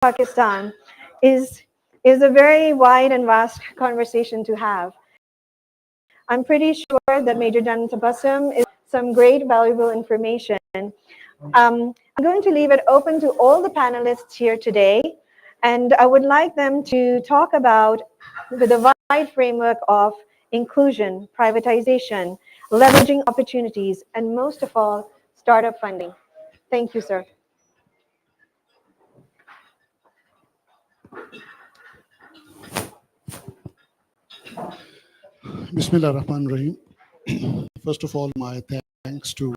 Pakistan is a very wide and vast conversation to have. I'm pretty sure that Major Jan Tabassum is some great valuable information. I'm going to leave it open to all the panelists here today, and I would like them to talk about the wide framework of inclusion, privatization, leveraging opportunities, and most of all, startup funding. Thank you, sir. Bismillah Rahman Rahim. First of all, my thanks to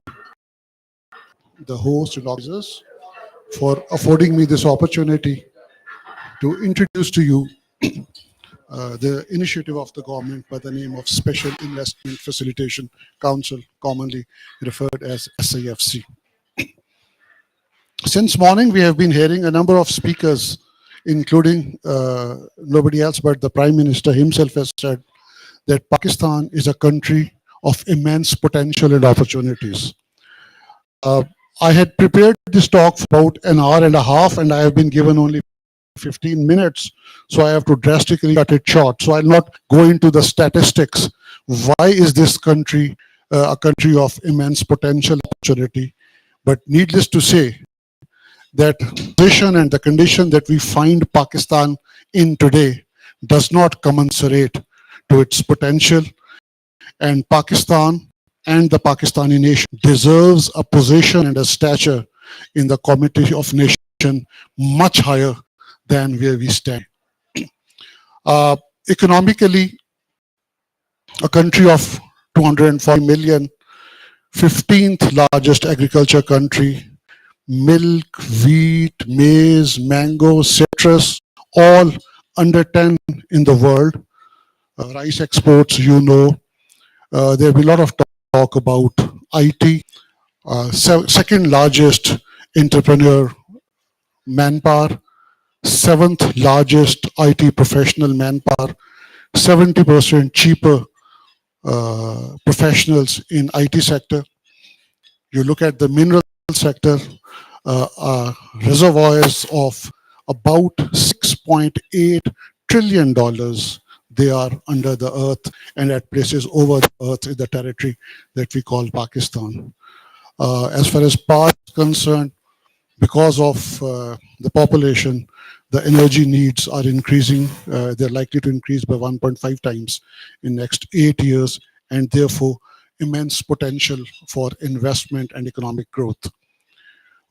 the host and organizers for affording me this opportunity to introduce to you the initiative of the government by the name of Special Investment Facilitation Council, commonly referred as SIFC. Since morning, we have been hearing a number of speakers, including nobody else but the Prime Minister himself has said that Pakistan is a country of immense potential and opportunities. I had prepared this talk for about an hour and a half, and I have been given only 15 minutes, so I have to drastically cut it short. So I'll not go into the statistics. Why is this country a country of immense potential opportunity? But needless to say, that position and the condition that we find Pakistan in today does not commensurate to its potential, and Pakistan and the Pakistani nation deserves a position and a stature in the Committee of Nations much higher than where we stand. Economically, a country of 240 million, 15th largest agriculture country, milk, wheat, maize, mango, citrus, all under 10 in the world. Rice exports, you know. There will be a lot of talk about IT, second largest entrepreneur manpower, seventh largest IT professional manpower, 70% cheaper professionals in IT sector. You look at the mineral sector, reservoirs of about $6.8 trillion. They are under the earth and at places over the earth in the territory that we call Pakistan. As far as power is concerned, because of the population, the energy needs are increasing. They're likely to increase by 1.5 times in next 8 years, and therefore immense potential for investment and economic growth.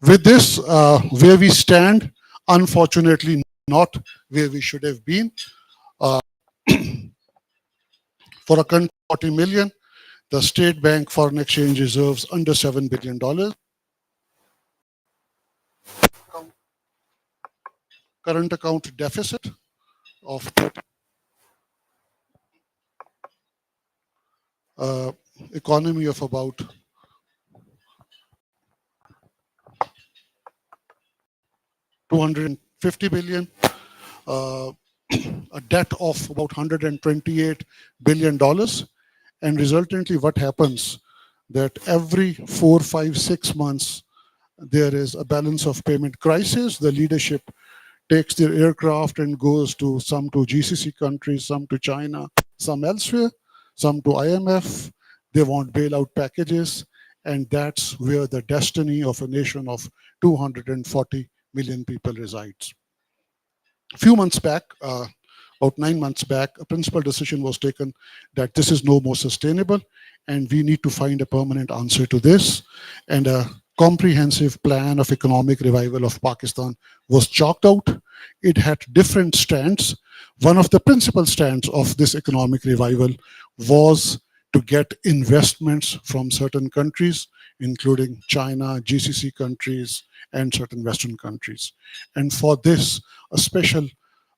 With this, where we stand, unfortunately not where we should have been. For a country of 40 million, the State Bank foreign exchange reserves under $7 billion. Current account deficit of economy of about $250 billion, a debt of about $128 billion, and resultantly what happens that every 4, 5, 6 months there is a balance of payment crisis. The leadership takes their aircraft and goes to some to GCC countries, some to China, some elsewhere, some to IMF. They want bailout packages, and that's where the destiny of a nation of 240 million people resides. A few months back, about 9 months back, a principal decision was taken that this is no more sustainable and we need to find a permanent answer to this. And a comprehensive plan of economic revival of Pakistan was chalked out. It had different strands. One of the principal strands of this economic revival was to get investments from certain countries, including China, GCC countries, and certain Western countries. And for this, a special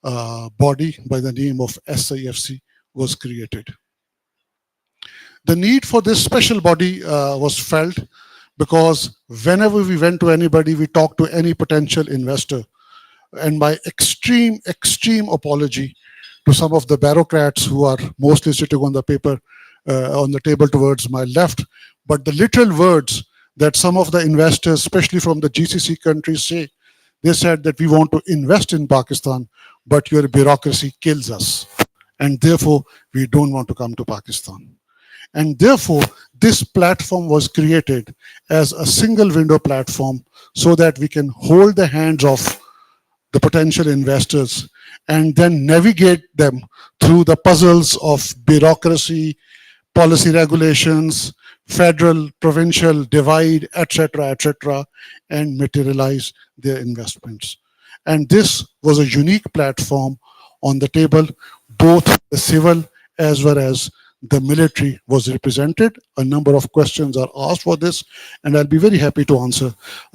body by the name of SIFC was created. The need for this special body was felt because whenever we went to anybody, we talked to any potential investor. And my extreme apology to some of the bureaucrats who are mostly sitting on the paper, on the table towards my left, but the literal words that some of the investors, especially from the GCC countries, say They said that we want to invest in Pakistan, but your bureaucracy kills us. And therefore, we don't want to come to Pakistan. And therefore, this platform was created as a single window platform so that we can hold the hands of the potential investors and then navigate them through the puzzles of bureaucracy, policy regulations, federal, provincial divide, etc., and materialize their investments. And this was a unique platform on the table. Both the civil as well as the military was represented. A number of questions are asked for this, and I'll be very happy to answer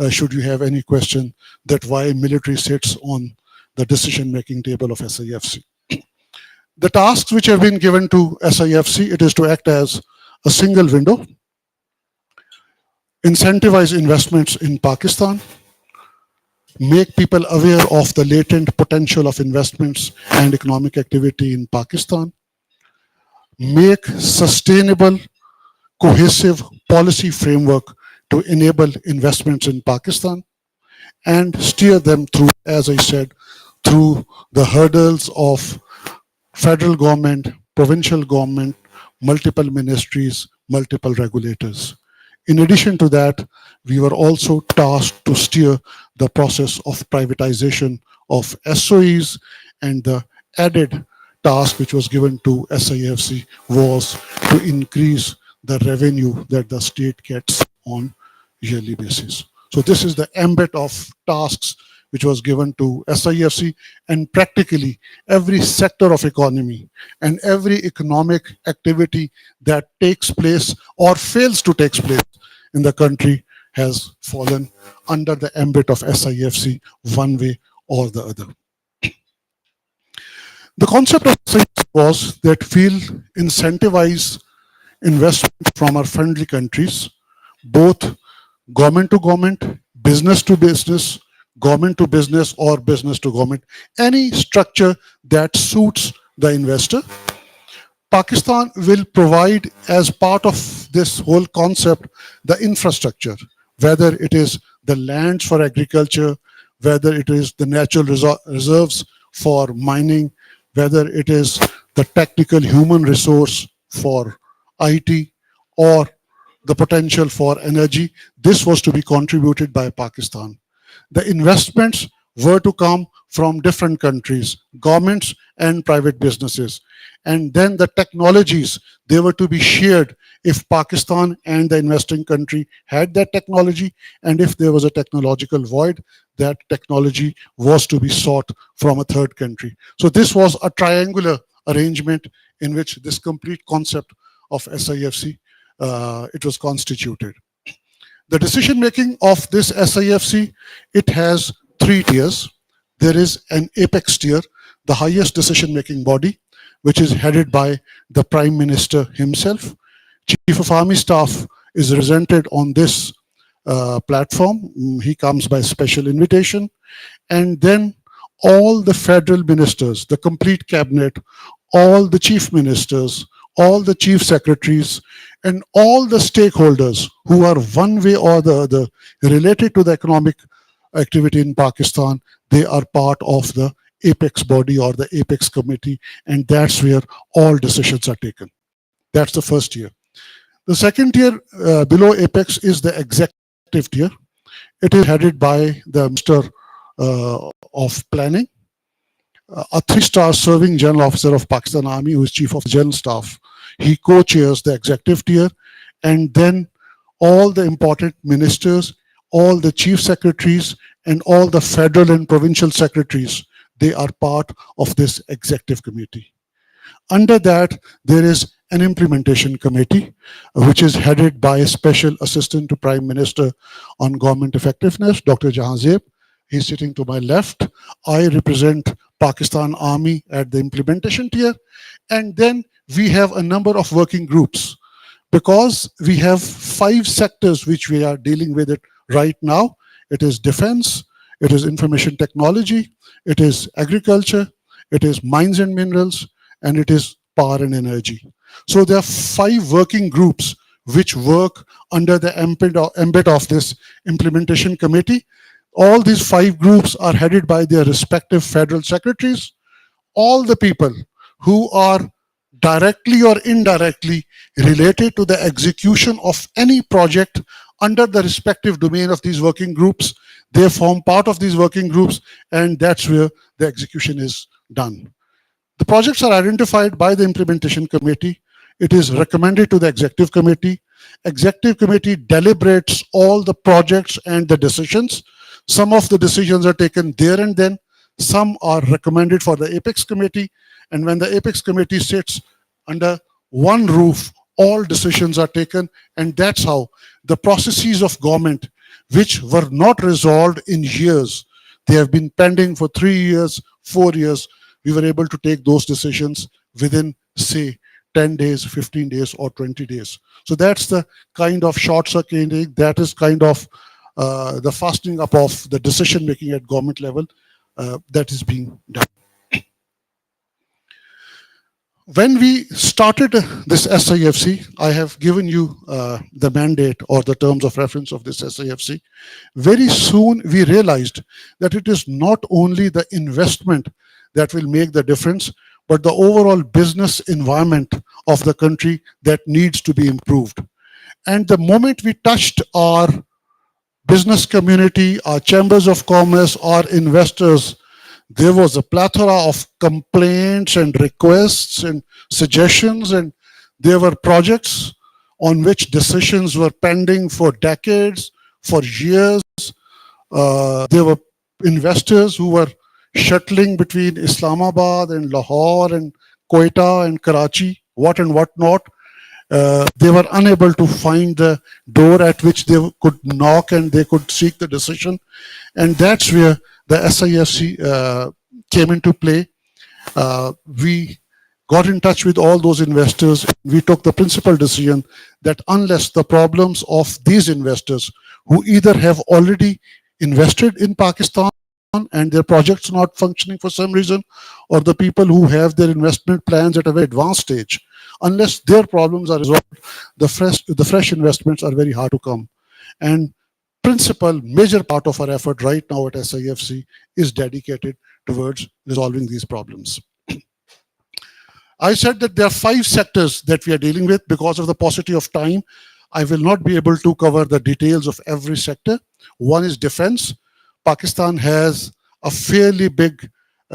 should you have any question that why military sits on the decision-making table of SIFC. The tasks which have been given to SIFC, it is to act as a single window, incentivize investments in Pakistan, make people aware of the latent potential of investments and economic activity in Pakistan, make sustainable, cohesive policy framework to enable investments in Pakistan, and steer them through, as I said, through the hurdles of federal government, provincial government, multiple ministries, multiple regulators. In addition to that, we were also tasked to steer the process of privatization of SOEs, and the added task which was given to SIFC was to increase the revenue that the state gets on yearly basis. So this is the ambit of tasks which was given to SIFC, and practically every sector of economy and every economic activity that takes place or fails to take place in the country has fallen under the ambit of SIFC one way or the other. The concept of SIFC was that we'll incentivize investment from our friendly countries, both government to government, business to business, government to business, or business to government, any structure that suits the investor. Pakistan will provide, as part of this whole concept, the infrastructure, whether it is the lands for agriculture, whether it is the natural reserves for mining, whether it is the technical human resource for IT, or the potential for energy. This was to be contributed by Pakistan. The investments were to come from different countries, governments and private businesses. And then the technologies, they were to be shared if Pakistan and the investing country had that technology, and if there was a technological void, that technology was to be sought from a third country. So this was a triangular arrangement in which this complete concept of SIFC, it was constituted. The decision making of this SIFC, it has three tiers. There is an apex tier, the highest decision making body, which is headed by the Prime Minister himself. Chief of Army Staff is represented on this platform. He comes by special invitation. And then all the federal ministers, the complete cabinet, all the chief ministers, all the chief secretaries, and all the stakeholders who are one way or the other related to the economic activity in Pakistan, they are part of the apex body or the apex committee, and that's where all decisions are taken. That's the first tier. The second tier below apex is the executive tier. It is headed by the Minister of Planning, a 3-star serving General Officer of Pakistan Army, who is Chief of General Staff. He co-chairs the executive tier, and then all the important ministers, all the chief secretaries, and all the federal and provincial secretaries, they are part of this executive committee. Under that, there is an implementation committee, which is headed by a special assistant to Prime Minister on government effectiveness, Dr. Jahanzeb. He's sitting to my left. I represent Pakistan Army at the implementation tier. And then we have a number of working groups, because we have 5 sectors which we are dealing with it right now. It is defense, it is information technology, it is agriculture, it is mines and minerals, and it is power and energy. So there are 5 working groups which work under the ambit of this implementation committee. All these 5 groups are headed by their respective federal secretaries. All the people who are directly or indirectly related to the execution of any project under the respective domain of these working groups, they form part of these working groups, and that's where the execution is done. The projects are identified by the implementation committee. It is recommended to the executive committee. Executive committee deliberates all the projects and the decisions. Some of the decisions are taken there and then. Some are recommended for the apex committee. And when the apex committee sits under one roof, all decisions are taken. And that's how the processes of government, which were not resolved in years, they have been pending for 3 years, 4 years, we were able to take those decisions within, say, 10 days, 15 days, or 20 days. So that's the kind of short circuiting, that is kind of the fastening up of the decision making at government level that is being done. When we started this SIFC, I have given you the mandate or the terms of reference of this SIFC. Very soon we realized that it is not only the investment that will make the difference, but the overall business environment of the country that needs to be improved. And the moment we touched our business community, our chambers of commerce, our investors, there was a plethora of complaints and requests and suggestions, and there were projects on which decisions were pending for decades, for years. There were investors who were shuttling between Islamabad and Lahore and Quetta and Karachi, what and what not. They were unable to find the door at which they could knock and they could seek the decision. And that's where the SIFC came into play. We got in touch with all those investors. We took the principal decision that unless the problems of these investors who either have already invested in Pakistan and their projects not functioning for some reason, or the people who have their investment plans at a very advanced stage, unless their problems are resolved, the fresh investments are very hard to come. And principal major part of our effort right now at SIFC is dedicated towards resolving these problems. I said that there are 5 sectors that we are dealing with. Because of the paucity of time, I will not be able to cover the details of every sector. One is defense. Pakistan has a fairly big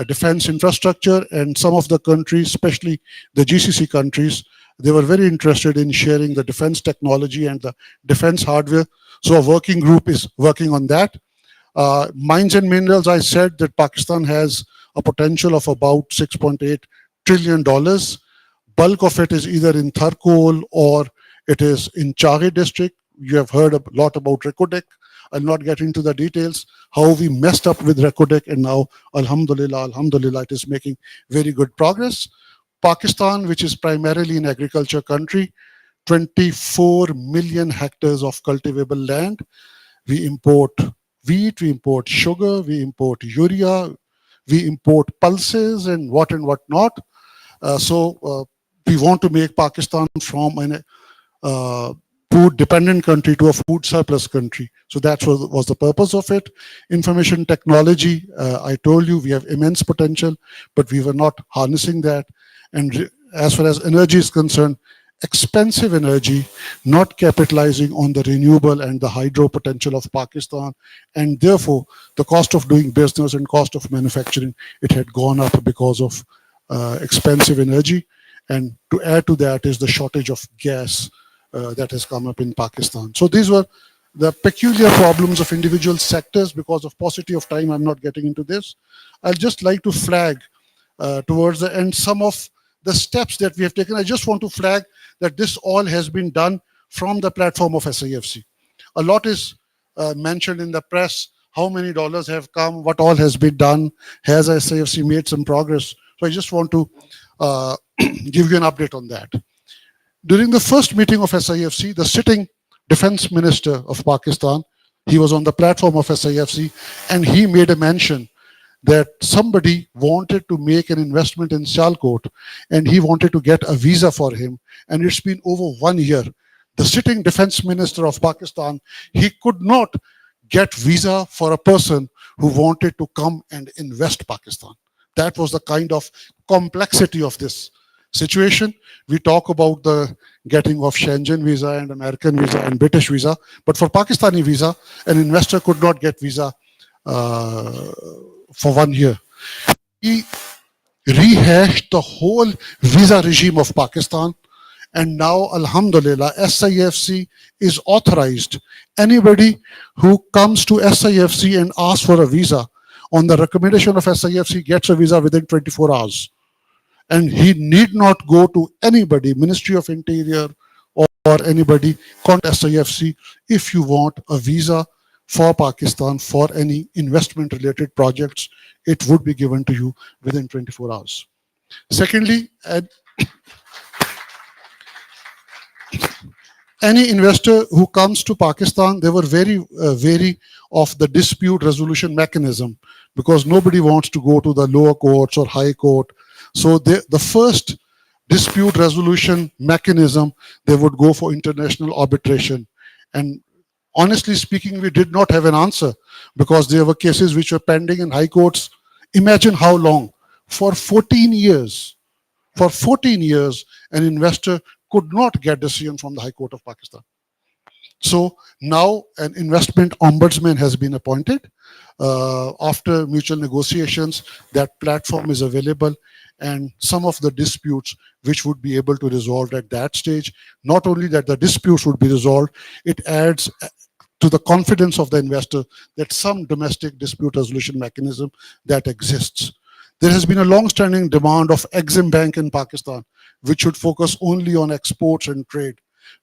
defense infrastructure, and some of the countries, especially the GCC countries, they were very interested in sharing the defense technology and the defense hardware. So a working group is working on that. Mines and minerals, I said that Pakistan has a potential of about $6.8 trillion. Bulk of it is either in Tharkol or it is in Chaghe district. You have heard a lot about Rekodek. I'll not get into the details, how we messed up with Rekodek, and now, alhamdulillah, it is making very good progress. Pakistan, which is primarily an agriculture country, 24 million hectares of cultivable land. We import wheat, we import sugar, we import urea, we import pulses and what not. So we want to make Pakistan from a food dependent country to a food surplus country. So that was the purpose of it. Information technology, I told you we have immense potential, but we were not harnessing that. And as far as energy is concerned, expensive energy, not capitalizing on the renewable and the hydro potential of Pakistan. And therefore, the cost of doing business and cost of manufacturing, it had gone up because of expensive energy. And to add to that is the shortage of gas that has come up in Pakistan. So these were the peculiar problems of individual sectors. Because of paucity of time, I'm not getting into this. I'd just like to flag towards the end some of the steps that we have taken. I just want to flag that this all has been done from the platform of SIFC. A lot is mentioned in the press, how many dollars have come, what all has been done, has SIFC made some progress. So I just want to give you an update on that. During the first meeting of SIFC, the sitting defense minister of Pakistan, he was on the platform of SIFC, and he made a mention that somebody wanted to make an investment in Sialkot and he wanted to get a visa for him. And it's been over 1 year. The sitting defense minister of Pakistan, he could not get visa for a person who wanted to come and invest Pakistan. That was the kind of complexity of this situation. We talk about the getting of Schengen visa and American visa and British visa, but for Pakistani visa, an investor could not get visa uh, for 1 year. He rehashed the whole visa regime of Pakistan. And now, Alhamdulillah, SIFC is authorized. Anybody who comes to SIFC and asks for a visa, on the recommendation of SIFC, gets a visa within 24 hours. And he need not go to anybody, Ministry of Interior or anybody, contact SIFC if you want a visa for Pakistan for any investment related projects. It would be given to you within 24 hours. Secondly, any investor who comes to Pakistan, they were very wary of the dispute resolution mechanism because nobody wants to go to the lower courts or high court. So the first dispute resolution mechanism, they would go for international arbitration. And honestly speaking, we did not have an answer because there were cases which were pending in high courts. Imagine how long. For 14 years. For 14 years, an investor could not get decision from the High Court of Pakistan. So now an investment ombudsman has been appointed. After mutual negotiations, that platform is available, and some of the disputes which would be able to resolve at that stage, not only that the disputes would be resolved, it adds to the confidence of the investor that some domestic dispute resolution mechanism that exists. There has been a long-standing demand of Exim Bank in Pakistan, which should focus only on exports and trade.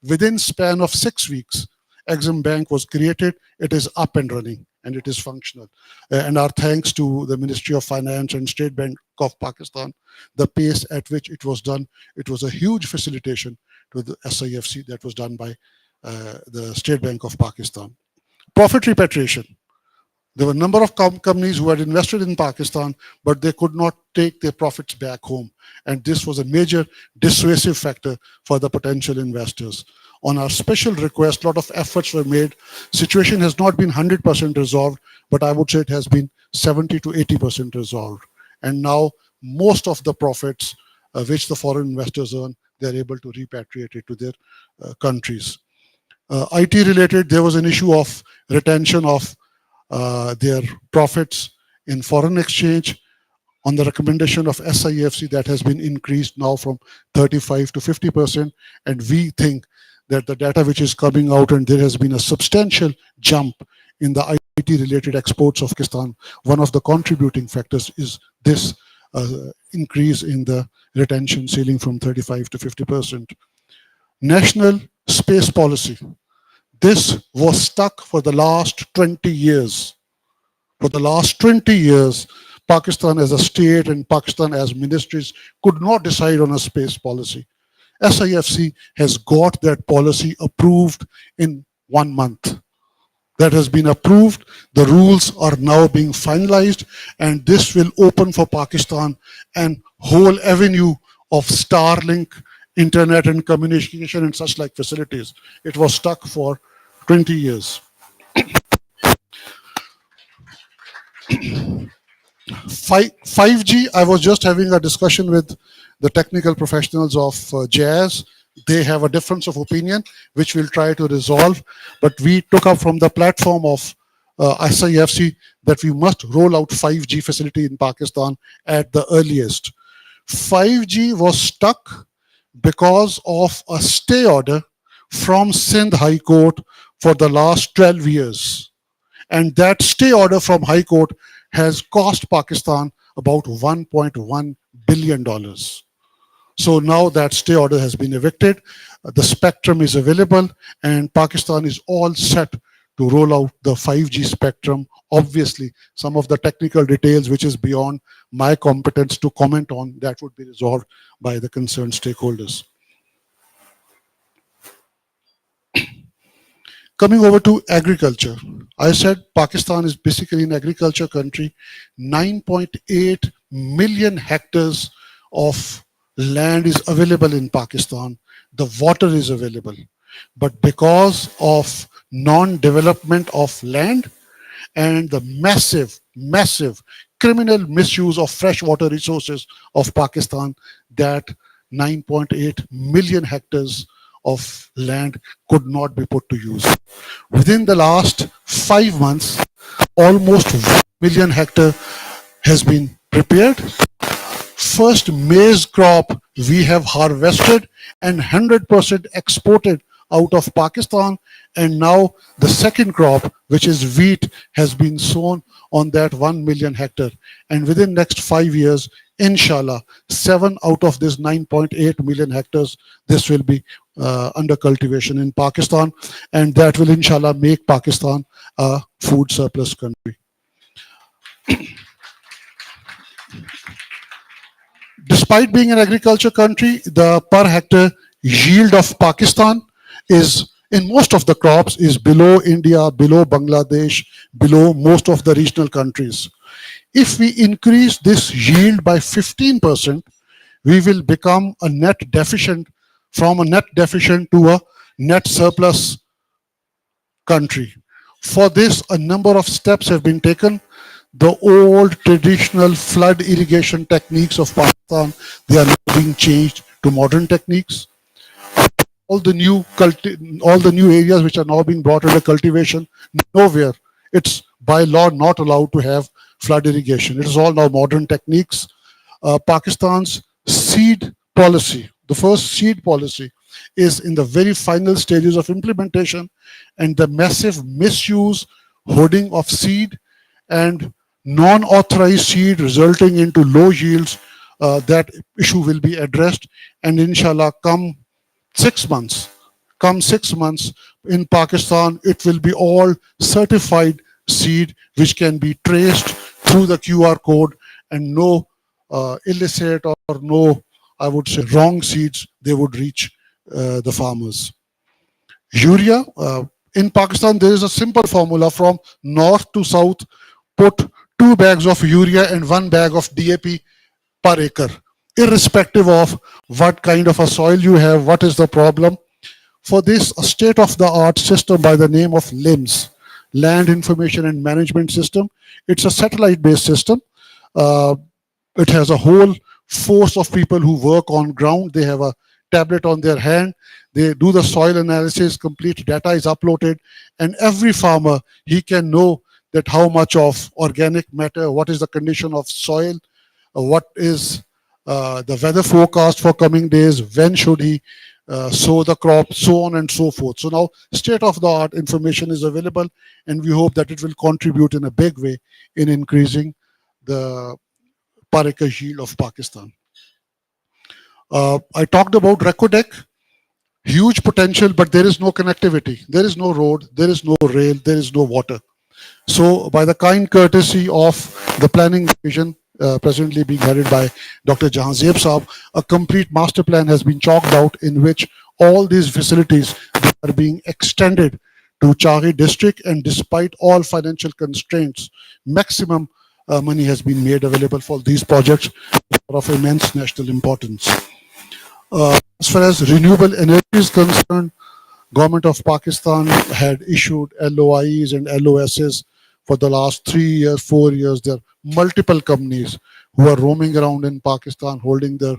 Within span of 6 weeks, Exim Bank was created. It is up and running and it is functional. And our thanks to the Ministry of Finance and State Bank of Pakistan, the pace at which it was done, it was a huge facilitation to the SIFC that was done by the State Bank of Pakistan. Profit repatriation. There were a number of companies who had invested in Pakistan, but they could not take their profits back home. And this was a major dissuasive factor for the potential investors. On our special request, a lot of efforts were made. Situation has not been 100% resolved, but I would say it has been 70 to 80% resolved. And now most of the profits which the foreign investors earn, they're able to repatriate it to their countries. IT related, there was an issue of retention of their profits in foreign exchange. On the recommendation of SIFC, that has been increased now from 35 to 50%. And we think that the data which is coming out, and there has been a substantial jump in the IT-related exports of Pakistan. One of the contributing factors is this increase in the retention ceiling from 35 to 50%. National space policy. This was stuck for the last 20 years. For the last 20 years, Pakistan as a state and Pakistan as ministries could not decide on a space policy. SIFC has got that policy approved in 1 month. That has been approved. The rules are now being finalized, and this will open for Pakistan an whole avenue of Starlink, internet and communication and such like facilities. It was stuck for 20 years. 5G, I was just having a discussion with the technical professionals of Jazz. They have a difference of opinion, which we'll try to resolve. But we took up from the platform of SIFC that we must roll out 5G facility in Pakistan at the earliest. 5G was stuck because of a stay order from Sindh High Court for the last 12 years. And that stay order from High Court has cost Pakistan about $1.1 billion. So now that stay order has been evicted, the spectrum is available, and Pakistan is all set to roll out the 5G spectrum. Obviously, some of the technical details which is beyond my competence to comment on, that would be resolved by the concerned stakeholders. Coming over to agriculture, I said Pakistan is basically an agriculture country. 9.8 million hectares of land is available in Pakistan. The water is available. But because of non-development of land, and the massive criminal misuse of freshwater resources of Pakistan, that 9.8 million hectares of land could not be put to use. Within the last 5 months, almost 1 million hectare has been prepared. First maize crop we have harvested and 100% exported out of Pakistan, and now the second crop, which is wheat, has been sown on that 1 million hectare. And within next 5 years, inshallah, 7 out of this 9.8 million hectares, this will be under cultivation in Pakistan, and that will inshallah make Pakistan a food surplus country. Despite being an agriculture country, the per hectare yield of Pakistan is in most of the crops is below India, below Bangladesh, below most of the regional countries. If we increase this yield by 15%, we will become a net deficient, from a net deficient to a net surplus country. For this, a number of steps have been taken. The old traditional flood irrigation techniques of Pakistan, they are now being changed to modern techniques. All the new areas which are now being brought under cultivation, nowhere it's by law not allowed to have flood irrigation. It is all now modern techniques. Pakistan's seed policy, the first seed policy, is in the very final stages of implementation, and the massive misuse, hoarding of seed, and non-authorized seed resulting into low yields, that issue will be addressed. And inshallah, come 6 months in Pakistan, it will be all certified seed which can be traced through the QR code, and no illicit or no, I would say, wrong seeds, they would reach the farmers. Urea, in Pakistan, there is a simple formula: from north to south, put 2 bags of urea and 1 bag of DAP per acre, irrespective of what kind of a soil you have, what is the problem. For this, a state-of-the-art system by the name of LIMS, Land Information and Management System. It's a satellite-based system. Uh, it has a whole force of people who work on ground. They have a tablet on their hand. They do the soil analysis. Complete data is uploaded, and every farmer, he can know that how much of organic matter, what is the condition of soil, what is the weather forecast for coming days, when should he sow the crop, so on and so forth. So now state-of-the-art information is available, and we hope that it will contribute in a big way in increasing the per acre yield of Pakistan. I talked about Recodec, huge potential, but there is no connectivity. There is no road, there is no rail, there is no water. So by the kind courtesy of the planning division, presently being headed by Dr. Jahanzeb Saab, a complete master plan has been chalked out in which all these facilities are being extended to Chari district, and despite all financial constraints, maximum money has been made available for these projects of immense national importance. As far as renewable energy is concerned, Government of Pakistan had issued LOIs and LOSs for the last 3 years, 4 years. There are multiple companies who are roaming around in Pakistan holding their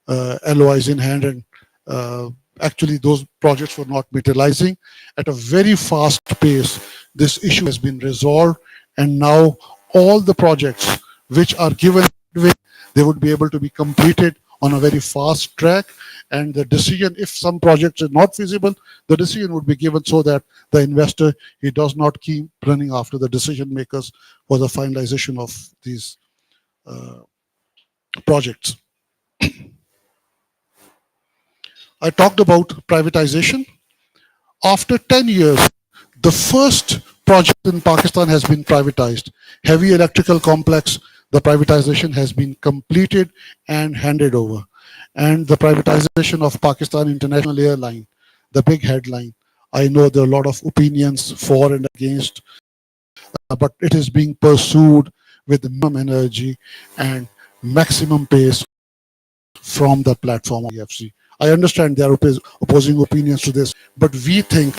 LOIs in hand, and actually those projects were not materializing. At a very fast pace, this issue has been resolved, and now all the projects which are given, they would be able to be completed on a very fast track. And the decision, if some projects are not feasible, the decision would be given so that the investor, he does not keep running after the decision makers for the finalization of these projects. I talked about privatization. After 10 years, the first project in Pakistan has been privatized. Heavy electrical complex, the privatization has been completed and handed over. And the privatization of Pakistan International Airline, the big headline. I know there are a lot of opinions for and against, but it is being pursued with minimum energy and maximum pace from the platform of EFC. I understand there are opposing opinions to this, but we think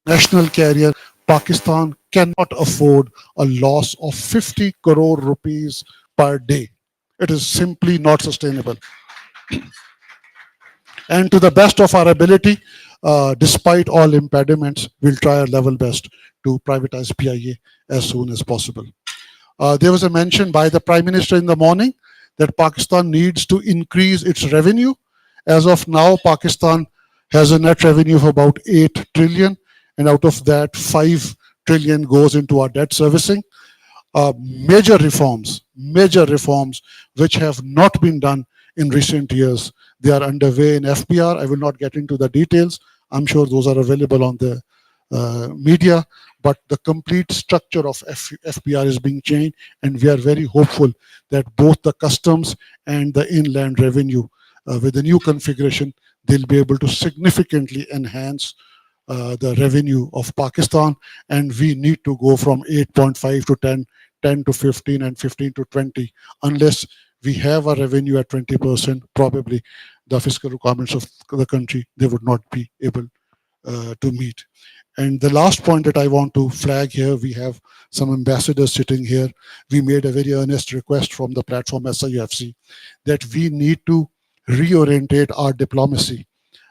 national carrier Pakistan cannot afford a loss of 50 crore rupees per day. It is simply not sustainable. And to the best of our ability, despite all impediments, we'll try our level best to privatize PIA as soon as possible. There was a mention by the Prime Minister in the morning that Pakistan needs to increase its revenue. As of now, Pakistan has a net revenue of about 8 trillion, and out of that, 5 trillion goes into our debt servicing. Major reforms which have not been done in recent years. They are underway in FPR. I will not get into the details. I'm sure those are available on the media, but the complete structure of FPR is being changed, and we are very hopeful that both the customs and the inland revenue, with the new configuration, they'll be able to significantly enhance the revenue of Pakistan, and we need to go from 8.5 to 10, 10 to 15, and 15 to 20. Unless we have a revenue at 20%, probably the fiscal requirements of the country, they would not be able to meet. And the last point that I want to flag here, we have some ambassadors sitting here. We made a very earnest request from the platform SIFC that we need to reorientate our diplomacy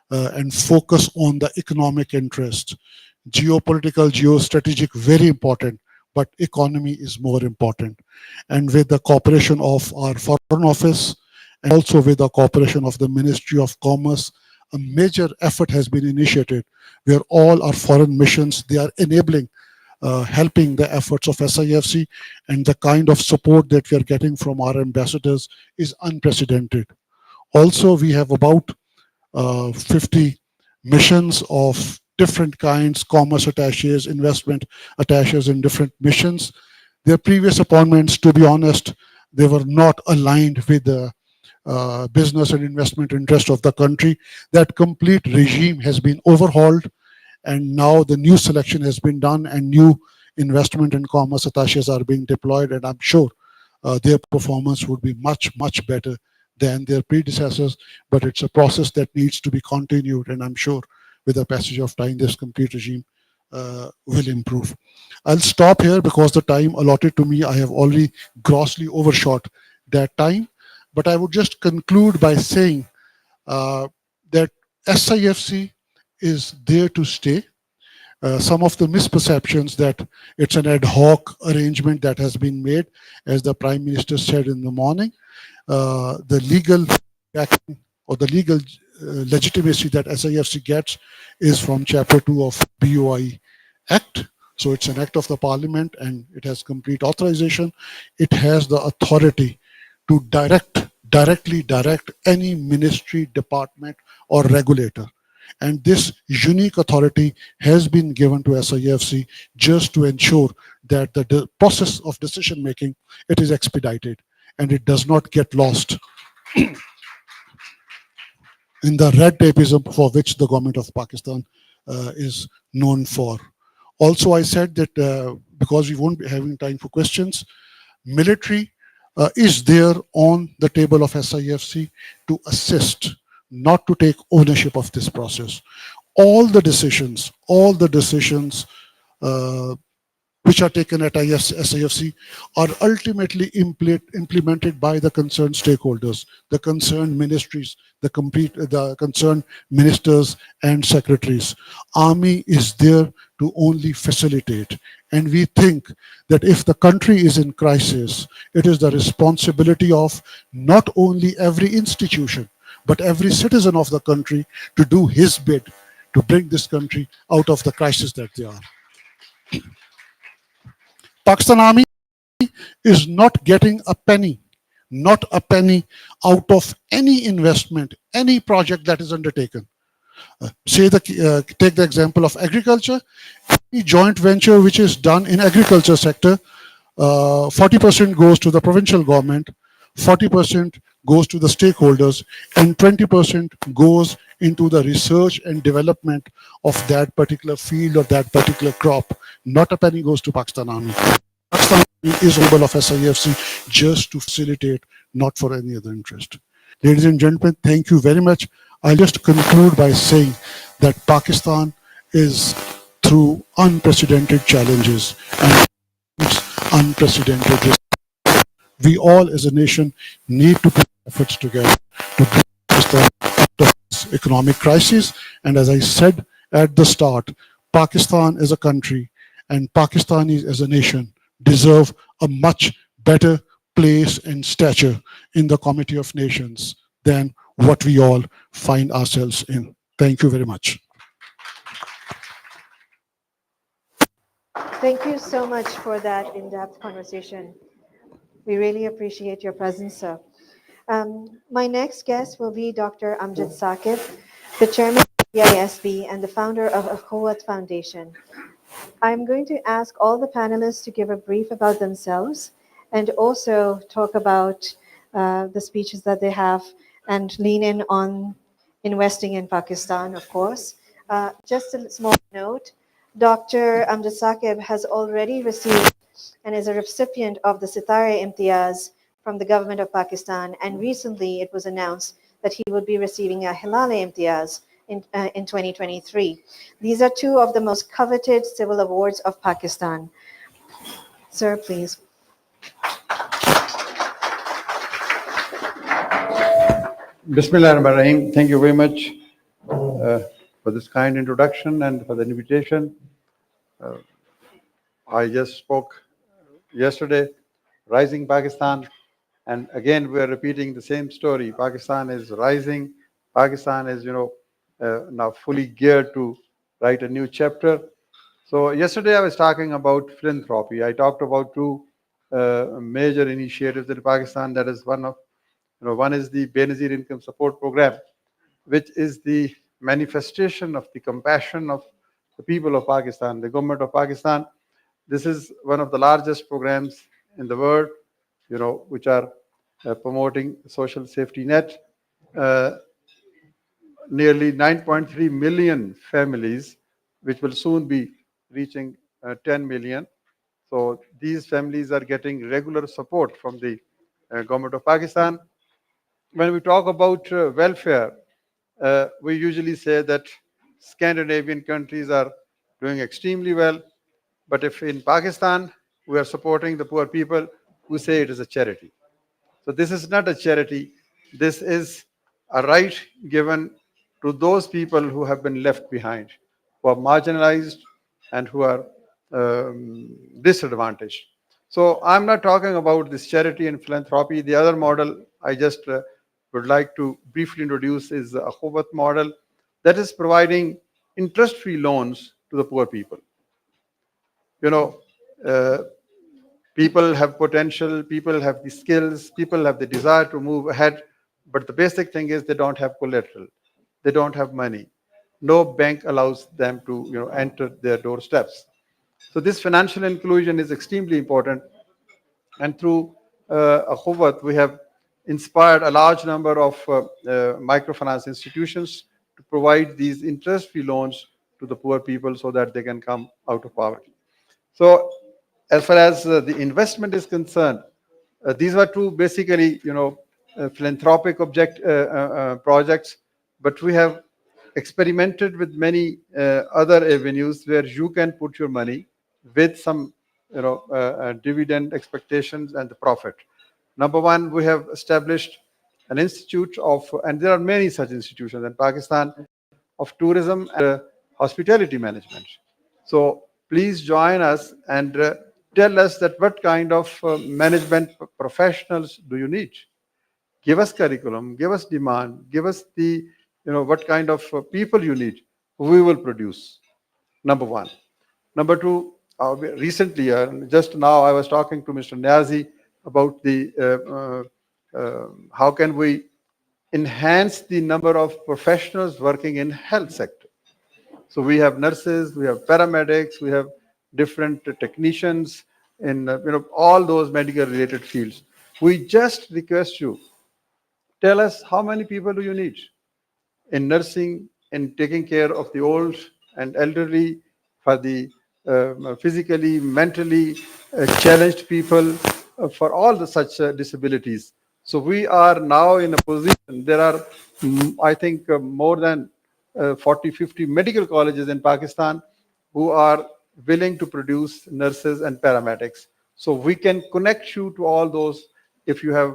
and focus on the economic interest. Geopolitical, geostrategic, very important, but economy is more important. And with the cooperation of our Foreign Office and also with the cooperation of the Ministry of Commerce, a major effort has been initiated where all our foreign missions, they are enabling, helping the efforts of SIFC, and the kind of support that we are getting from our ambassadors is unprecedented. Also, we have about 50 missions of different kinds, commerce attaches, investment attaches in different missions. Their previous appointments, to be honest, they were not aligned with the business and investment interest of the country. That complete regime has been overhauled, and now the new selection has been done, and new investment and commerce attaches are being deployed, and I'm sure their performance would be much, much better than their predecessors, but it's a process that needs to be continued, and I'm sure with the passage of time, this complete regime will improve. I'll stop here because the time allotted to me, I have already grossly overshot that time, but I would just conclude by saying that SIFC is there to stay. Some of the misperceptions that it's an ad hoc arrangement that has been made, as the Prime Minister said in the morning, the legal backing or the legal legitimacy that SIFC gets is from Chapter 2 of BOI Act. So it's an act of the Parliament and it has complete authorization. It has the authority to directly direct any ministry, department, or regulator. And this unique authority has been given to SIFC just to ensure that the process of decision making, it is expedited and it does not get lost in the red tapeism for which the government of Pakistan is known for. Also, I said that because we won't be having time for questions, military is there on the table of SIFC to assist, not to take ownership of this process. All the decisions which are taken at SIFC are ultimately implemented by the concerned stakeholders, the concerned ministries, the concerned ministers and secretaries. Army is there to only facilitate. And we think that if the country is in crisis, it is the responsibility of not only every institution, but every citizen of the country to do his bit to bring this country out of the crisis that they are. Pakistan Army is not getting a penny, not a penny out of any investment, any project that is undertaken. Take the example of agriculture. Any joint venture which is done in agriculture sector, 40% goes to the provincial government, 40% goes to the stakeholders, and 20% goes into the research and development of that particular field or that particular crop. Not a penny goes to Pakistan Army. Pakistan Army is able of SIFC just to facilitate, not for any other interest. Ladies and gentlemen, thank you very much. I'll just conclude by saying that Pakistan is through unprecedented challenges and unprecedented risks. We all as a nation need to put efforts together to bring Pakistan out of this economic crisis. And as I said at the start, Pakistan as a country and Pakistanis as a nation deserve a much better place and stature in the Committee of Nations than what we all find ourselves in. Thank you very much. Thank you so much for that in-depth conversation. We really appreciate your presence, sir. My next guest will be Dr. Amjad Saqib, the chairman of BISB and the founder of Akhuwat Foundation. I'm going to ask all the panelists to give a brief about themselves and also talk about the speeches that they have and lean in on investing in Pakistan, of course. Just a small note, Dr. Amjad Saqib has already received and is a recipient of the Sitare Imtiaz from the government of Pakistan, and recently it was announced that he would be receiving a Hilal Imtiaz in 2023. These are two of the most coveted civil awards of Pakistan. Sir, please. Bismillahirrahmanirrahim. Thank you very much for this kind introduction and for the invitation. I just spoke yesterday, Rising Pakistan, and again we are repeating the same story. Pakistan is rising. Pakistan is, now fully geared to write a new chapter. So yesterday I was talking about philanthropy. I talked about two major initiatives in Pakistan. That is one is the Benazir Income Support Program, which is the manifestation of the compassion of the people of Pakistan, the government of Pakistan. This is one of the largest programs in the world, which are promoting social safety net. Nearly 9.3 million families, which will soon be reaching 10 million. So these families are getting regular support from the government of Pakistan. When we talk about welfare, we usually say that Scandinavian countries are doing extremely well. But if in Pakistan we are supporting the poor people, we say it is a charity. So this is not a charity. This is a right given to those people who have been left behind, who are marginalized and who are disadvantaged. So I'm not talking about this charity and philanthropy. The other model I just would like to briefly introduce is a Akhuwat model that is providing interest-free loans to the poor people. Uh, People have potential, people have the skills, people have the desire to move ahead, but the basic thing is they don't have collateral, they don't have money. No bank allows them to enter their doorsteps. So this financial inclusion is extremely important, and through Akhuwat, we have inspired a large number of microfinance institutions to provide these interest-free loans to the poor people so that they can come out of poverty. So as far as the investment is concerned, these were two basically, philanthropic projects, but we have experimented with many other avenues where you can put your money with some, dividend expectations and the profit. Number one, we have established an institute of, and there are many such institutions in Pakistan, of tourism and hospitality management. So please join us and tell us that what kind of management professionals do you need. Give us curriculum, give us demand, give us the, what kind of people you need. We will produce. Number one. Number two, recently, just now I was talking to Mr. Niazi about the how can we enhance the number of professionals working in health sector. So we have nurses, we have paramedics, we have different technicians in all those medical related fields. We just request you, tell us how many people do you need in nursing, in taking care of the old and elderly, for the physically, mentally challenged people, for all the such disabilities. So we are now in a position, there are, I think, more than 40, 50 medical colleges in Pakistan who are willing to produce nurses and paramedics. So we can connect you to all those if you have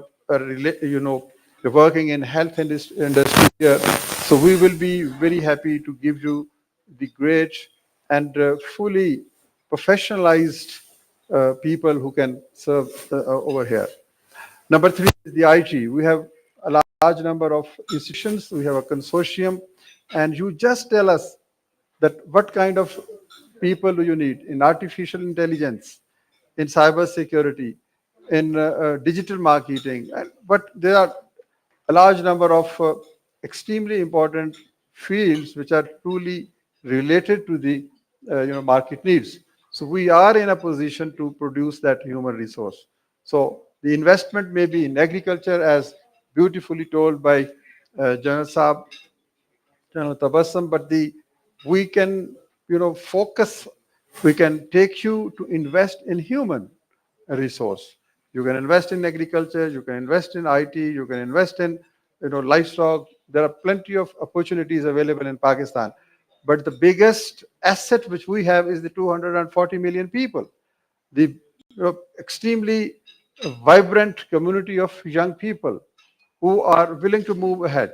you're working in health industry here. So we will be very happy to give you the great and fully professionalized people who can serve over here. Number three is the IT. We have a large number of institutions. We have a consortium, and you just tell us that what kind of people do you need in artificial intelligence, in cyber security, in digital marketing, but there are a large number of extremely important fields which are truly related to the market needs. So we are in a position to produce that human resource. So the investment may be in agriculture, as beautifully told by General Saab, General Tabassum, but we can focus. We can take you to invest in human resource. You can invest in agriculture, you can invest in IT, you can invest in livestock. There are plenty of opportunities available in Pakistan. But the biggest asset which we have is the 240 million people, the extremely vibrant community of young people who are willing to move ahead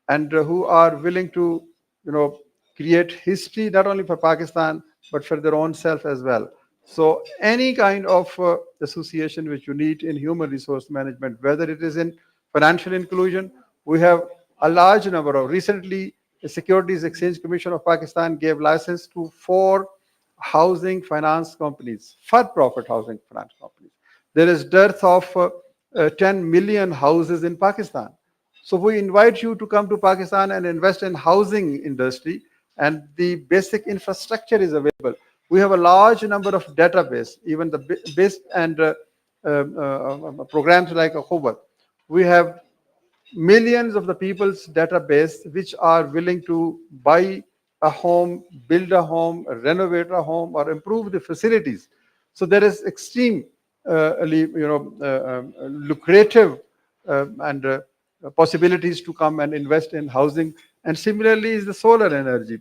and who are willing to create history not only for Pakistan but for their own self as well. So any kind of association which you need in human resource management, whether it is in financial inclusion, we have a large number of. Recently, the Securities Exchange Commission of Pakistan gave license to 4 housing finance companies, for-profit housing finance companies. There is dearth of 10 million houses in Pakistan. So we invite you to come to Pakistan and invest in housing industry, and the basic infrastructure is available. We have a large number of database, even the best and programs like a Hoover. We have millions of the people's database which are willing to buy a home, build a home, renovate a home, or improve the facilities. So there is extreme, lucrative and possibilities to come and invest in housing. And similarly is the solar energy.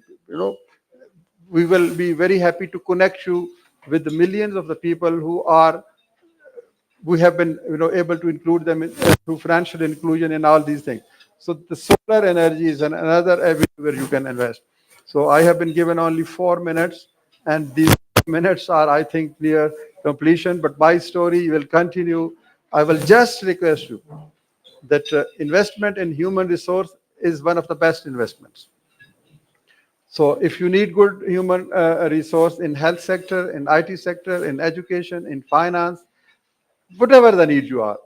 We will be very happy to connect you with the millions of the people who are. We have been able to include them through financial inclusion in all these things. So the solar energy is another avenue where you can invest. So I have been given only 4 minutes, and these minutes are, I think, near completion. But my story will continue. I will just request you that investment in human resource is one of the best investments. So if you need good human resource in health sector, in IT sector, in education, in finance, whatever the need you are.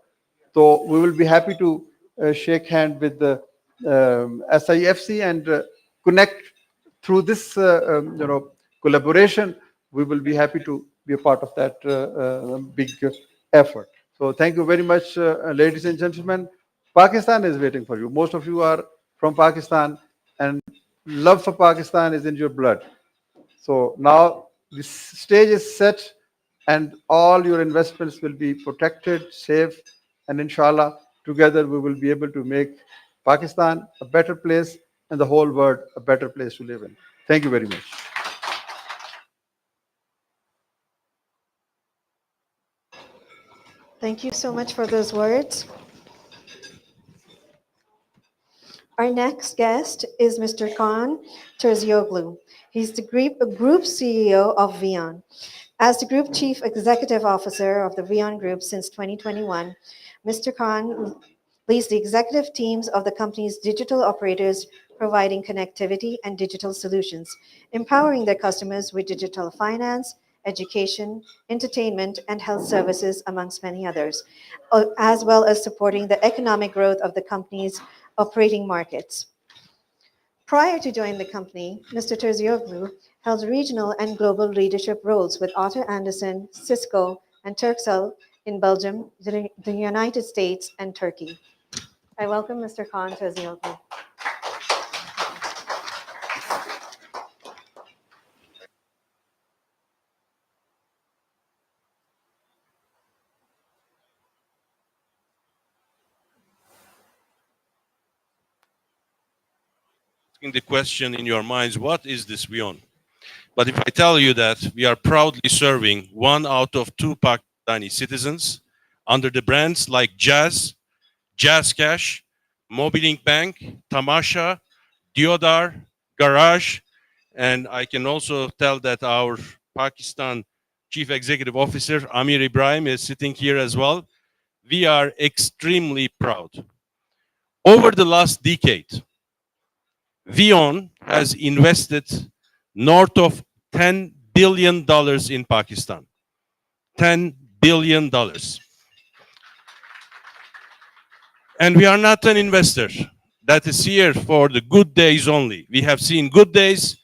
So we will be happy to shake hand with the SIFC and connect through this collaboration. We will be happy to be a part of that big effort. So thank you very much, ladies and gentlemen. Pakistan is waiting for you. Most of you are from Pakistan, and love for Pakistan is in your blood. So now this stage is set, and all your investments will be protected, safe, and inshallah, together we will be able to make Pakistan a better place and the whole world a better place to live in. Thank you very much. Thank you so much for those words. Our next guest is Mr. Khan Terzioglu. He's the group CEO of Vion. As the Group Chief Executive Officer of the Vion Group since 2021, Mr. Khan leads the executive teams of the company's digital operators, providing connectivity and digital solutions, empowering their customers with digital finance, education, entertainment, and health services, amongst many others, as well as supporting the economic growth of the company's operating markets. Prior to joining the company, Mr. Terzioglu held regional and global leadership roles with Otto Anderson, Cisco, and Turkcell in Belgium, the United States, and Turkey. I welcome Mr. Khan Terzioglu. The question in your minds, what is this Vion? But if I tell you that we are proudly serving 1 out of 2 Pakistani citizens under the brands like Jazz, Jazz Cash, Mobilink Bank, Tamasha, Deodar, Garage, and I can also tell that our Pakistan Chief Executive Officer Amir Ibrahim is sitting here as well. We are extremely proud. Over the last decade, VEON has invested north of $10 billion in Pakistan. $10 billion. And we are not an investor that is here for the good days only. We have seen good days,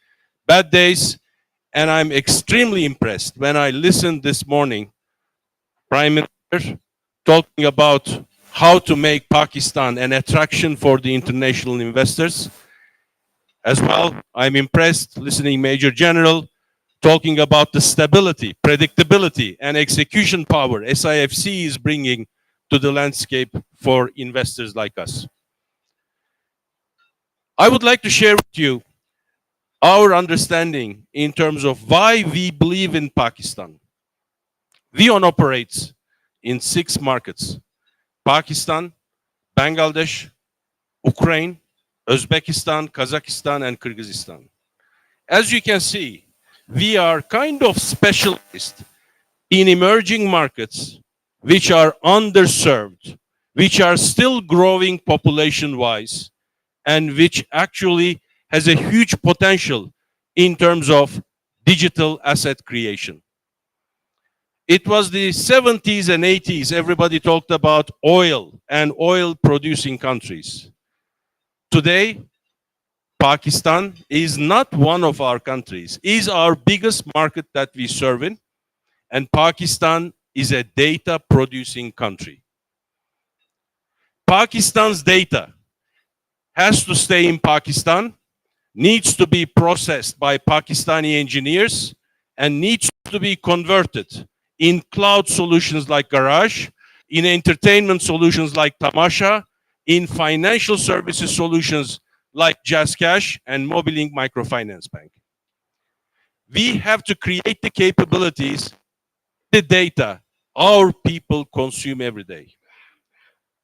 bad days, and I'm extremely impressed when I listened this morning, Prime Minister talking about how to make Pakistan an attraction for the international investors. As well, I'm impressed listening Major General talking about the stability, predictability, and execution power SIFC is bringing to the landscape for investors like us. I would like to share with you our understanding in terms of why we believe in Pakistan. VEON operates in 6 markets: Pakistan, Bangladesh, Ukraine, Uzbekistan, Kazakhstan, and Kyrgyzstan. As you can see, we are kind of specialized in emerging markets which are underserved, which are still growing population-wise, and which actually has a huge potential in terms of digital asset creation. It was the 70s and 80s, everybody talked about oil and oil-producing countries. Today, Pakistan is not one of our countries, is our biggest market that we serve in, and Pakistan is a data-producing country. Pakistan's data has to stay in Pakistan, needs to be processed by Pakistani engineers, and needs to be converted in cloud solutions like Garage, in entertainment solutions like Tamasha, in financial services solutions like Jazz Cash and Mobilink Microfinance Bank. We have to create the capabilities, the data our people consume every day.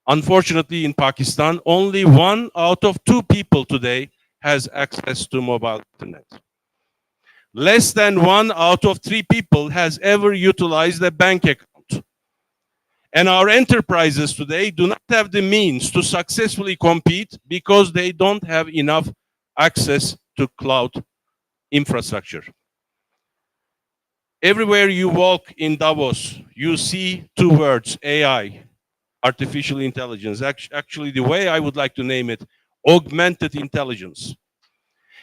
Unfortunately, in Pakistan, only 1 out of 2 people today has access to mobile internet. Less than 1 out of 3 people has ever utilized a bank account. And our enterprises today do not have the means to successfully compete because they don't have enough access to cloud infrastructure. Everywhere you walk in Davos, you see 2 words, AI, artificial intelligence. Actually, the way I would like to name it, augmented intelligence.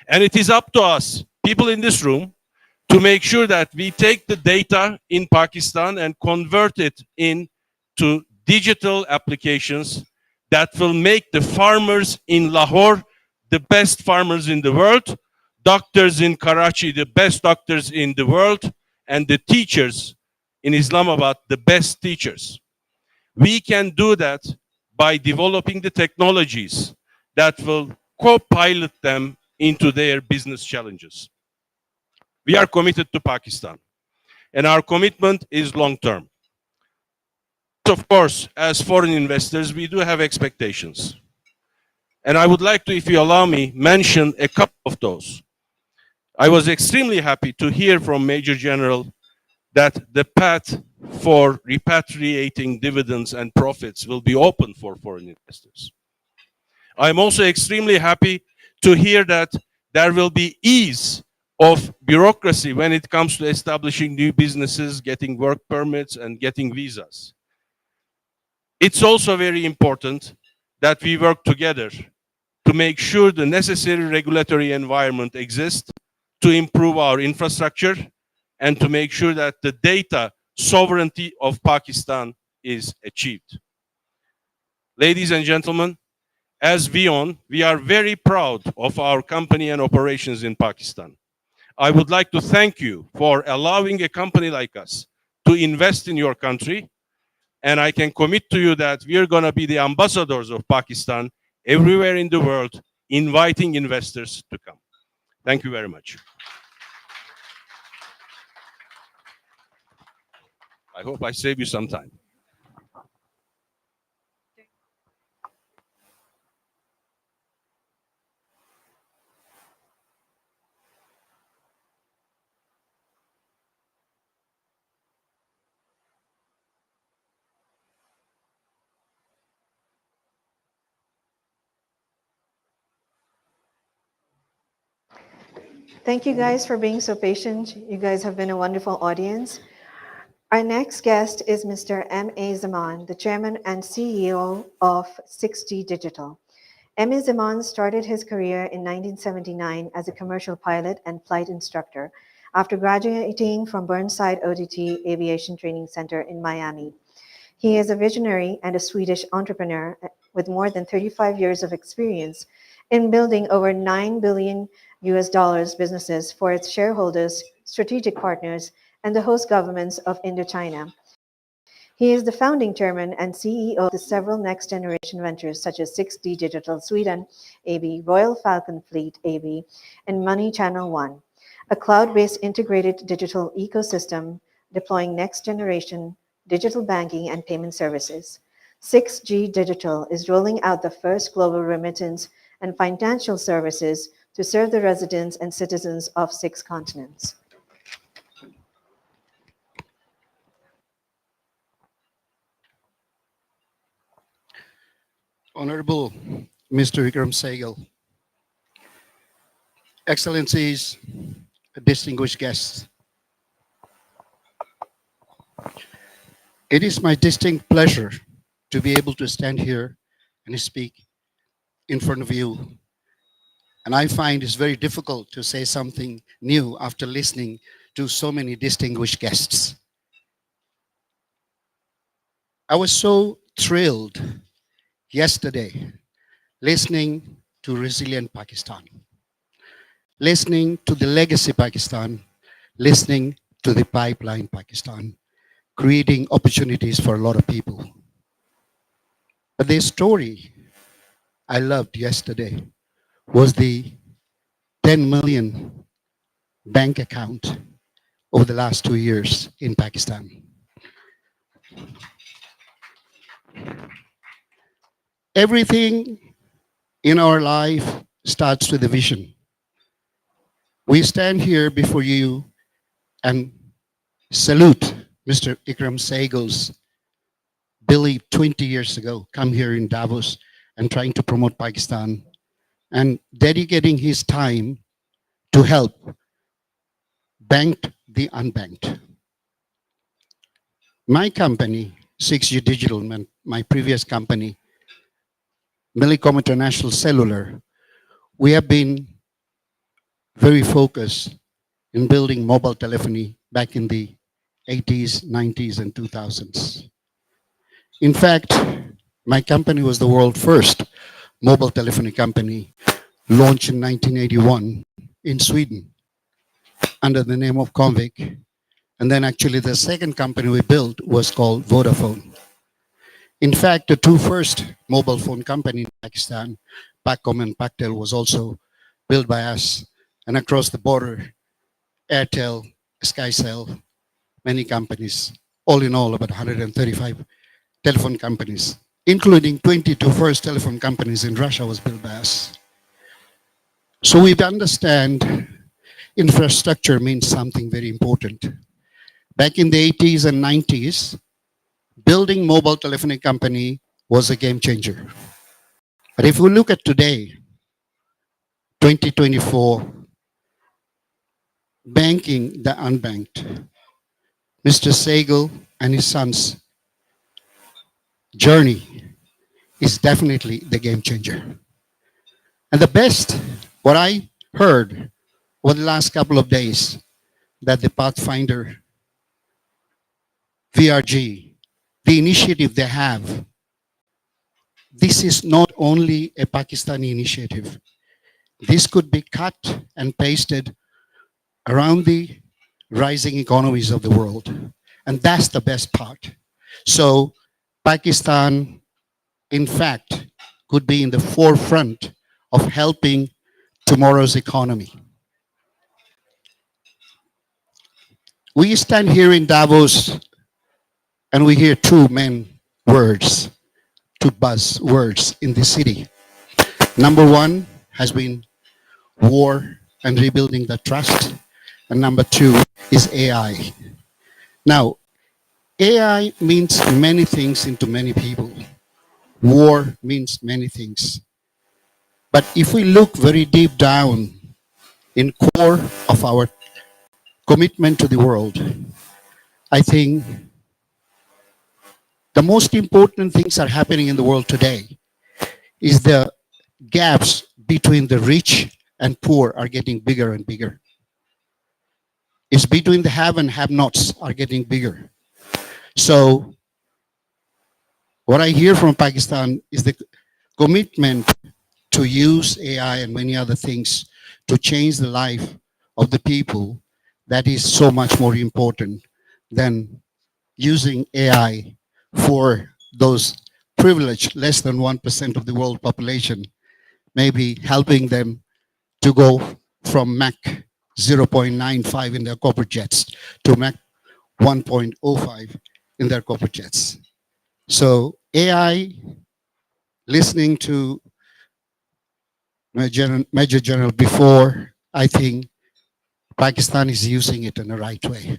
And it is up to us, people in this room, to make sure that we take the data in Pakistan and convert it into digital applications that will make the farmers in Lahore the best farmers in the world, doctors in Karachi the best doctors in the world, and the teachers in Islamabad the best teachers. We can do that by developing the technologies that will co-pilot them into their business challenges. We are committed to Pakistan, and our commitment is long-term. Of course, as foreign investors, we do have expectations. And I would like to, if you allow me, mention a couple of those. I was extremely happy to hear from Major General that the path for repatriating dividends and profits will be open for foreign investors. I'm also extremely happy to hear that there will be ease of bureaucracy when it comes to establishing new businesses, getting work permits, and getting visas. It's also very important that we work together to make sure the necessary regulatory environment exists to improve our infrastructure and to make sure that the data sovereignty of Pakistan is achieved. Ladies and gentlemen, as VEON, we are very proud of our company and operations in Pakistan. I would like to thank you for allowing a company like us to invest in your country. And I can commit to you that we are going to be the ambassadors of Pakistan everywhere in the world, inviting investors to come. Thank you very much. I hope I save you some time. Thank you guys for being so patient. You guys have been a wonderful audience. Our next guest is Mr. M.A. Zaman, the chairman and CEO of 6G Digital. M.A. Zaman started his career in 1979 as a commercial pilot and flight instructor after graduating from Burnside ODT Aviation Training Center in Miami. He is a visionary and a Swedish entrepreneur with more than 35 years of experience in building over 9 billion US dollars businesses for its shareholders, strategic partners, and the host governments of Indochina. He is the founding chairman and CEO of the several next-generation ventures such as 6D Digital Sweden AB, Royal Falcon Fleet AB, and Money Channel One, a cloud-based integrated digital ecosystem deploying next-generation digital banking and payment services. 6G Digital is rolling out the first global remittance and financial services to serve the residents and citizens of 6 continents. Honorable Mr. Vikram Sehgal, Excellencies, distinguished guests, it is my distinct pleasure to be able to stand here and speak in front of you. And I find it's very difficult to say something new after listening to so many distinguished guests. I was so thrilled yesterday listening to Resilient Pakistan, listening to the Legacy Pakistan, listening to the Pipeline Pakistan, creating opportunities for a lot of people. But the story I loved yesterday was the 10 million bank account over the last 2 years in Pakistan. Everything in our life starts with a vision. We stand here before you and salute Mr. Ikram Sehgal's belief 20 years ago, come here in Davos and trying to promote Pakistan and dedicating his time to help banked the unbanked. My company, 6G Digital, my previous company, Millicom International Cellular, we have been very focused in building mobile telephony back in the 80s, 90s, and 2000s. In fact, my company was the world's first mobile telephony company, launched in 1981 in Sweden under the name of Convic. And then actually the second company we built was called Vodafone. In fact, the 2 first mobile phone company in Pakistan, Pakcom and Paktel, was also built by us. And across the border, Airtel, SkyCell, many companies, all in all about 135 telephone companies, including 22 first telephone companies in Russia was built by us. So we understand infrastructure means something very important. Back in the 80s and 90s, building mobile telephony company was a game changer. But if we look at today, 2024, banking the unbanked, Mr. Sehgal and his son's journey is definitely the game changer. And the best, what I heard over the last couple of days, that the Pathfinder VRG, the initiative they have, this is not only a Pakistani initiative. This could be cut and pasted around the rising economies of the world. And that's the best part. So Pakistan, in fact, could be in the forefront of helping tomorrow's economy. We stand here in Davos And we hear two main words, two buzzwords in the city. Number one has been war and rebuilding the trust. And number two is AI. Now, AI means many things into many people. War means many things. But if we look very deep down in core of our commitment to the world, I think the most important things are happening in the world today is the gaps between the rich and poor are getting bigger and bigger. It's between the have and have-nots are getting bigger. So what I hear from Pakistan is the commitment to use AI and many other things to change the life of the people. That is so much more important than using AI for those privileged, less than 1% of the world population, maybe helping them to go from Mach 0.95 in their corporate jets to Mach 1.05 in their corporate jets. So AI, listening to Major General before, I think Pakistan is using it in the right way.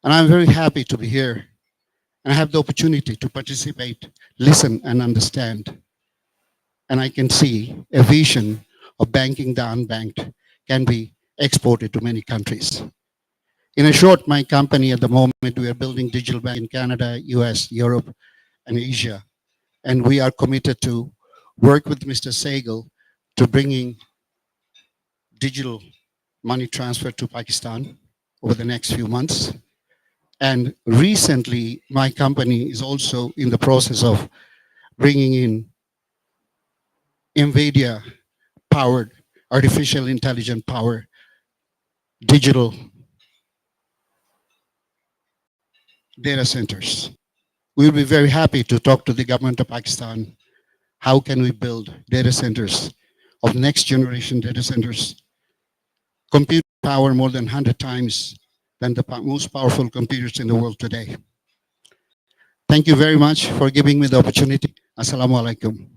And I'm very happy to be here and I have the opportunity to participate, listen and understand. And I can see a vision of banking the unbanked can be exported to many countries. In a short, my company at the moment, we are building digital bank in Canada, US, Europe, and Asia. And we are committed to work with Mr. Sehgal to bringing digital money transfer to Pakistan over the next few months. And recently, my company is also in the process of bringing in NVIDIA powered, artificial intelligence powered digital data centers. We'll be very happy to talk to the government of Pakistan. How can we build data centers of next generation data centers? Compute power more than 100 times than the most powerful computers in the world today. Thank you very much for giving me the opportunity. Assalamu alaikum.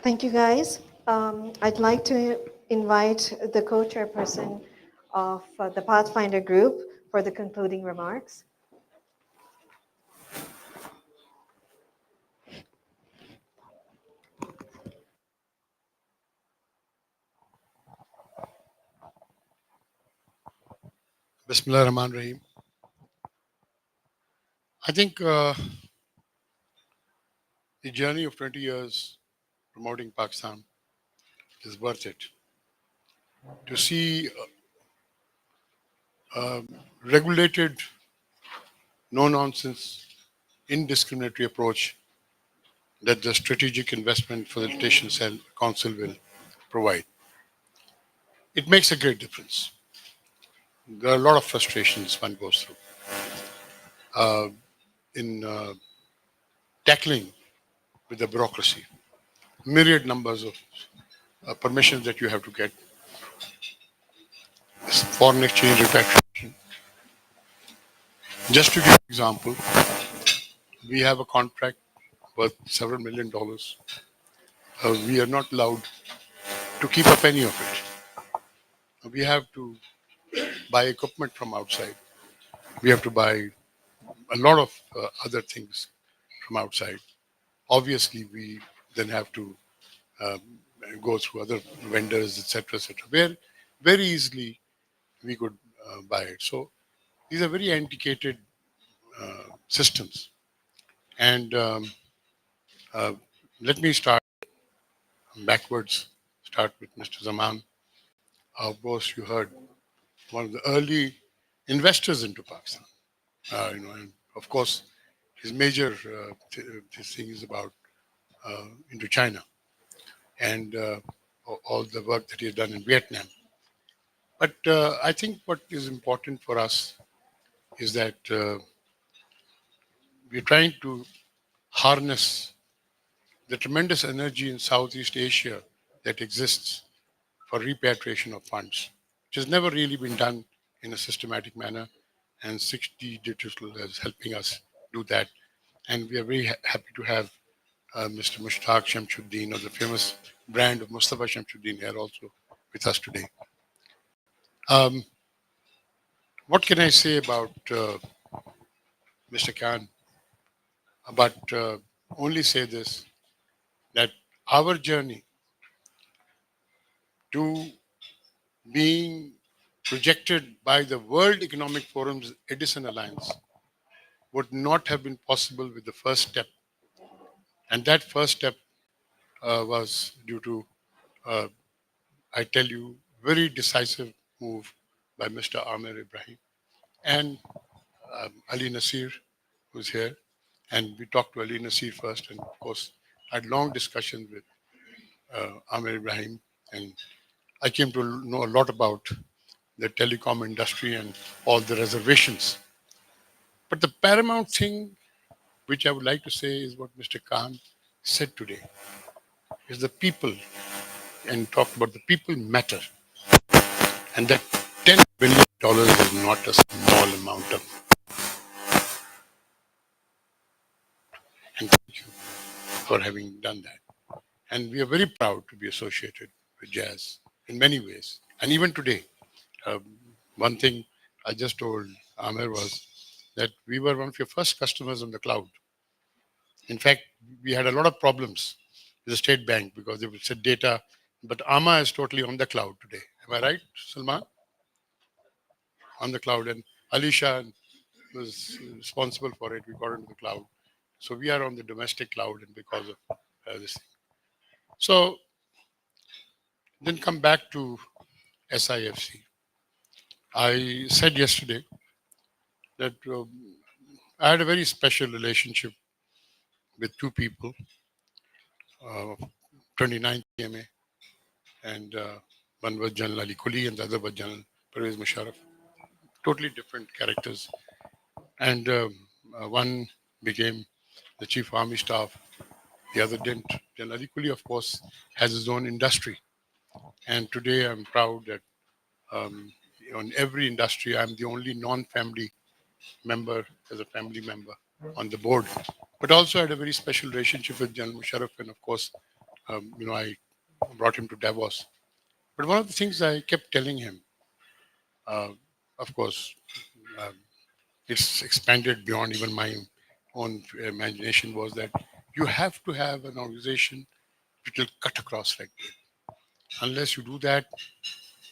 Thank you, guys. I'd like to invite the co-chairperson of the Pathfinder group for the concluding remarks. Bismillah Rahman Rahim. I think the journey of 20 years promoting Pakistan is worth it. To see regulated, no-nonsense, indiscriminatory approach that the Strategic Investment Facilitation Council will provide. It makes a great difference. There are a lot of frustrations one goes through in tackling with the bureaucracy. Myriad numbers of permissions that you have to get. Foreign exchange repatriation. Just to give an example, we have a contract worth several $1 million. We are not allowed to keep a penny of it. We have to buy equipment from outside. We have to buy a lot of other things from outside. Obviously, we then have to go through other vendors, etc., where very easily we could buy it. So these are very antiquated systems. And let me start backwards, start with Mr. Zaman. Of course, you heard one of the early investors into Pakistan. And of course, his major this thing is about into China and all the work that he has done in Vietnam. But I think what is important for us is that we're trying to harness the tremendous energy in Southeast Asia that exists for repatriation of funds, which has never really been done in a systematic manner. And 6D Digital is helping us do that. And we are very happy to have Mr. Mushtaq Shamsuddin of the famous brand of Mustafa Shamsuddin here also with us today. Um, what can I say about Mr. Khan? But only say this, that our journey to being projected by the World Economic Forum's Edison Alliance would not have been possible with the first step. And that first step was due to, I tell you, very decisive move by Mr. Amir Ibrahim and Ali Nasir, who's here. And we talked to Ali Nasir first, and of course, I had long discussions with Amir Ibrahim, and I came to know a lot about the telecom industry and all the reservations. But the paramount thing which I would like to say is what Mr. Khan said today, is the people, and talked about the people matter. And that $10 billion is not a small amount of. And thank you for having done that. And we are very proud to be associated with Jazz in many ways. And even today, um, one thing I just told Amir was that we were one of your first customers on the cloud. In fact, we had a lot of problems with the State Bank because they would say data, but AMA is totally on the cloud today. Am I right, Salman? On the cloud, and Alisha was responsible for it. We got into the cloud. So we are on the domestic cloud, and because of this thing. So then come back to SIFC. I said yesterday that I had a very special relationship with two people, 29th PMA, and one was General Ali Kuli and the other was General Pervez Musharraf. Totally different characters. And one became the Chief Army Staff, the other didn't. General Ali Kuli, of course, has his own industry. And today I'm proud that on every industry, I'm the only non-family member as a family member on the board. But also had a very special relationship with General Musharraf, and of course, I brought him to Davos. But one of the things I kept telling him, of course, it's expanded beyond even my own imagination, was that you have to have an organization which will cut across like that. Unless you do that,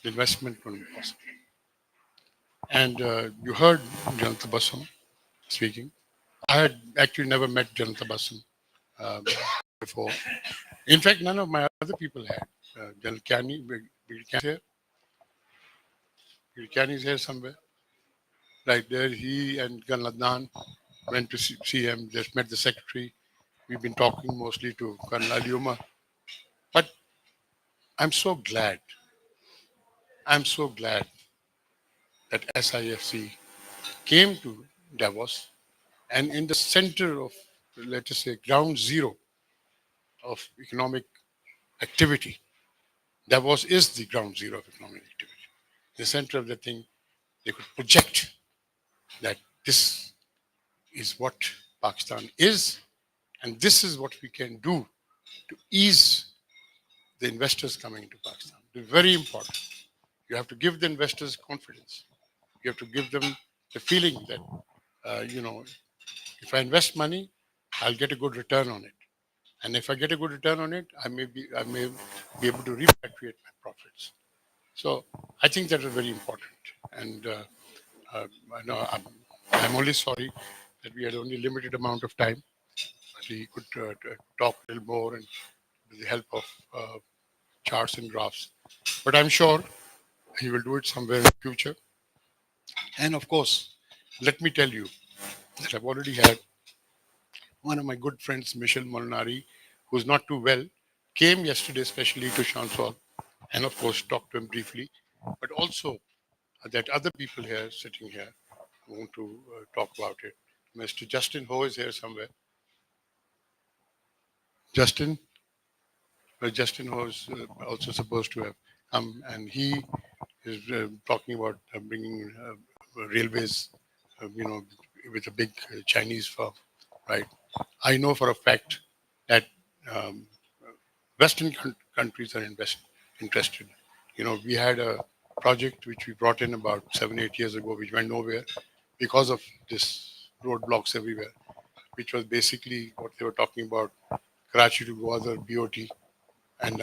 the investment won't be possible. And you heard General Tabassum speaking. I had actually never met General Tabassum before. In fact, none of my other people had. General Kani, here. Kani is here somewhere. Right there, he and Colonel Adnan went to see him, just met the secretary. We've been talking mostly to Colonel Ali Umar. But I'm so glad that SIFC came to Davos, and in the center of, let us say, ground zero of economic activity, Davos is the ground zero of economic activity. The center of the thing, they could project that this is what Pakistan is, and this is what we can do to ease the investors coming into Pakistan. It's very important. You have to give the investors confidence. You have to give them the feeling that, if I invest money, I'll get a good return on it. And if I get a good return on it, I may be able to repatriate my profits. So I think that is very important. And I know I'm only sorry that we had only limited amount of time. But we could talk a little more and with the help of charts and graphs. But I'm sure he will do it somewhere in the future. And of course, let me tell you that I've already had one of my good friends, Michel Molinari, who's not too well, came yesterday especially to Chansol, and of course talked to him briefly, but also that other people here sitting here want to talk about it. Mr. Justin Ho is here somewhere. Justin. Well, Justin was also supposed to have come, and he is talking about bringing railways, with a big Chinese firm, right? I know for a fact that um, Western countries are interested. We had a project which we brought in about 7, 8 years ago, which went nowhere because of this roadblocks everywhere, which was basically what they were talking about: Karachi to Gwadar BOT and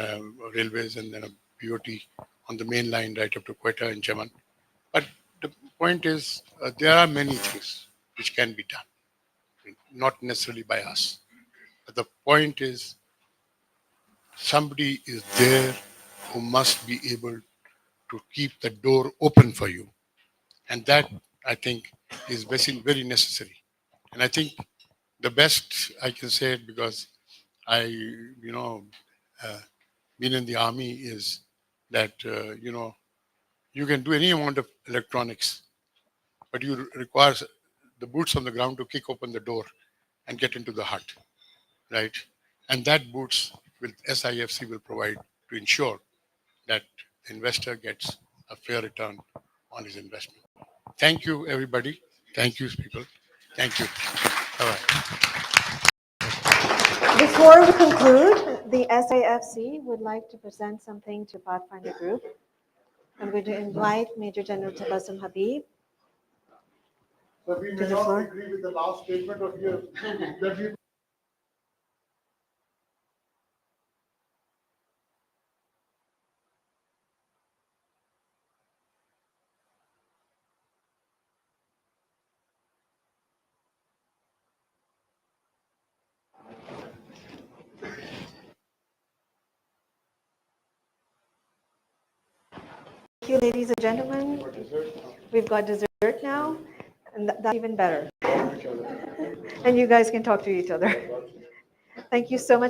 railways, and then a BOT on the main line right up to Quetta and Chaman. But the point is, there are many things which can be done, not necessarily by us. But the point is, somebody is there who must be able to keep the door open for you. And that, I think, is very necessary. And I think the best I can say it, because I, uh, been in the army, is that, you can do any amount of electronics, but you require the boots on the ground to kick open the door and get into the hut, right? And that boots will SIFC will provide to ensure that the investor gets a fair return on his investment. Thank you, everybody. Thank you, people. Thank you. Bye-bye. Before we conclude, the SAFC would like to present something to Pathfinder Group. I'm going to invite Major General Tabassum Habib. So we may not agree with the last statement of yours that we Thank you, ladies and gentlemen. We've got dessert now, and that's even better. And you guys can talk to each other. Thank you so much.